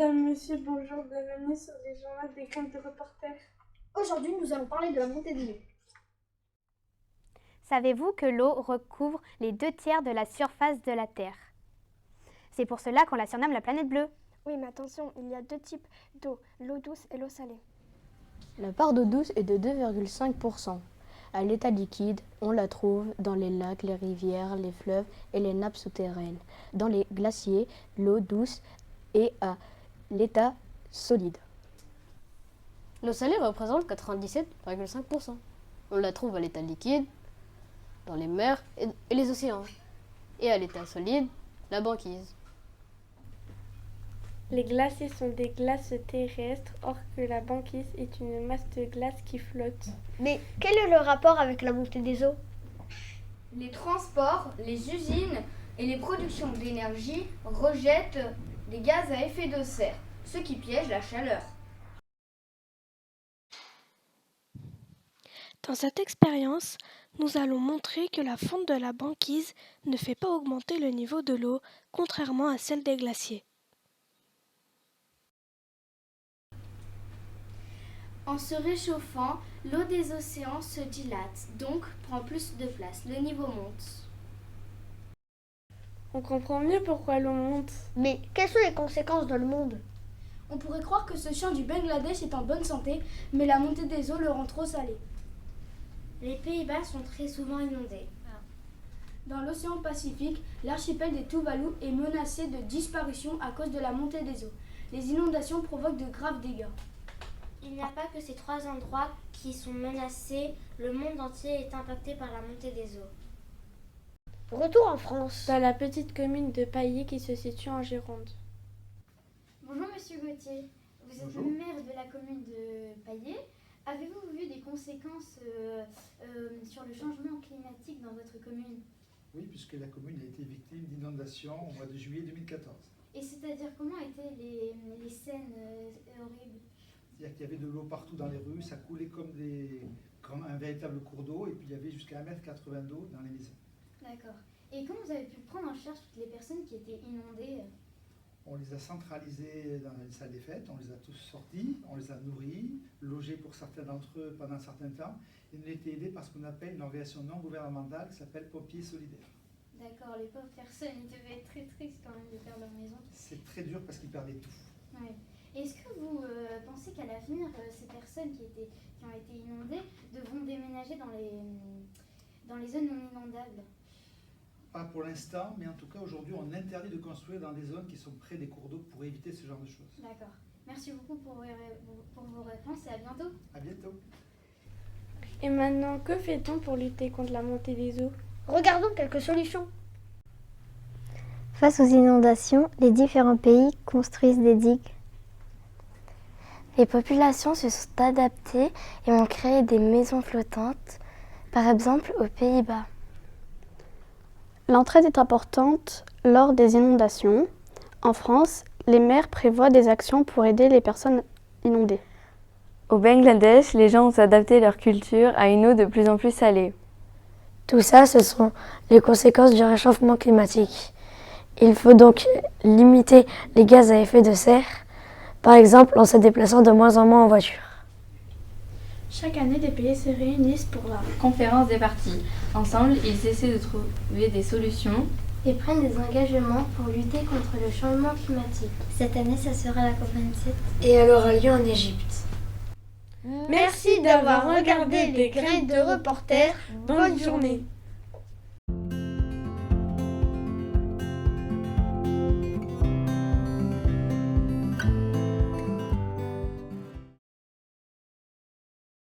Madame, monsieur, bonjour, bienvenue sur les journaux des graines de reporters. Aujourd'hui, nous allons parler de la montée des eaux. Savez-vous que l'eau recouvre les 2/3 de la surface de la Terre? C'est pour cela qu'on la surnomme la planète bleue. Oui, mais attention, il y a deux types d'eau, l'eau douce et l'eau salée. La part d'eau douce est de 2,5%. À l'état liquide, on la trouve dans les lacs, les rivières, les fleuves et les nappes souterraines. Dans les glaciers, l'eau douce est à l'état solide. L'eau salée représente 97,5%. On la trouve à l'état liquide, dans les mers et les océans. Et à l'état solide, la banquise. Les glaciers sont des glaces terrestres, or que la banquise est une masse de glace qui flotte. Mais quel est le rapport avec la montée des eaux? Les transports, les usines et les productions d'énergie rejettent des gaz à effet de serre, ce qui piège la chaleur. Dans cette expérience, nous allons montrer que la fonte de la banquise ne fait pas augmenter le niveau de l'eau, contrairement à celle des glaciers. En se réchauffant, l'eau des océans se dilate, donc prend plus de place. Le niveau monte. On comprend mieux pourquoi l'eau monte. Mais quelles sont les conséquences dans le monde? On pourrait croire que ce chien du Bangladesh est en bonne santé, mais la montée des eaux le rend trop salé. Les Pays-Bas sont très souvent inondés. Dans l'océan Pacifique, l'archipel des Tuvalu est menacé de disparition à cause de la montée des eaux. Les inondations provoquent de graves dégâts. Il n'y a pas que ces trois endroits qui sont menacés, le monde entier est impacté par la montée des eaux. Retour en France. Dans la petite commune de Paillé qui se situe en Gironde. Bonjour Monsieur Gauthier, vous êtes le maire de la commune de Paillé. Avez-vous vu des conséquences sur le changement climatique dans votre commune? Oui, puisque la commune a été victime d'inondations au mois de juillet 2014. Et c'est-à-dire comment étaient les scènes horribles? C'est-à-dire qu'il y avait de l'eau partout dans les rues, ça coulait comme un véritable cours d'eau, et puis il y avait jusqu'à 1,80 m d'eau dans les maisons. D'accord. Et comment vous avez pu prendre en charge toutes les personnes qui étaient inondées? On les a centralisés dans les salles des fêtes, on les a tous sortis, on les a nourris, logés pour certains d'entre eux pendant un certain temps, et nous étaient aidés par ce qu'on appelle une organisation non gouvernementale qui s'appelle Pompiers Solidaires. D'accord, les pauvres personnes, ils devaient être très tristes quand même de perdre leur maison. C'est très dur parce qu'ils perdaient tout. Ouais. Est-ce que vous pensez qu'à l'avenir, ces personnes qui ont été inondées devront déménager dans les zones non inondables? Pas pour l'instant, mais en tout cas aujourd'hui on interdit de construire dans des zones qui sont près des cours d'eau pour éviter ce genre de choses. D'accord. Merci beaucoup pour vos réponses et à bientôt. À bientôt. Et maintenant, que fait-on pour lutter contre la montée des eaux? Regardons quelques solutions. Face aux inondations, les différents pays construisent des digues. Les populations se sont adaptées et ont créé des maisons flottantes, par exemple aux Pays-Bas. L'entraide est importante lors des inondations. En France, les maires prévoient des actions pour aider les personnes inondées. Au Bangladesh, les gens ont adapté leur culture à une eau de plus en plus salée. Tout ça, ce sont les conséquences du réchauffement climatique. Il faut donc limiter les gaz à effet de serre, par exemple en se déplaçant de moins en moins en voiture. Chaque année, des pays se réunissent pour la conférence des parties. Ensemble, ils essaient de trouver des solutions et prennent des engagements pour lutter contre le changement climatique. Cette année, ça sera la COP27 et elle aura lieu en Égypte. Merci d'avoir regardé les graines de reporters. Bonne journée.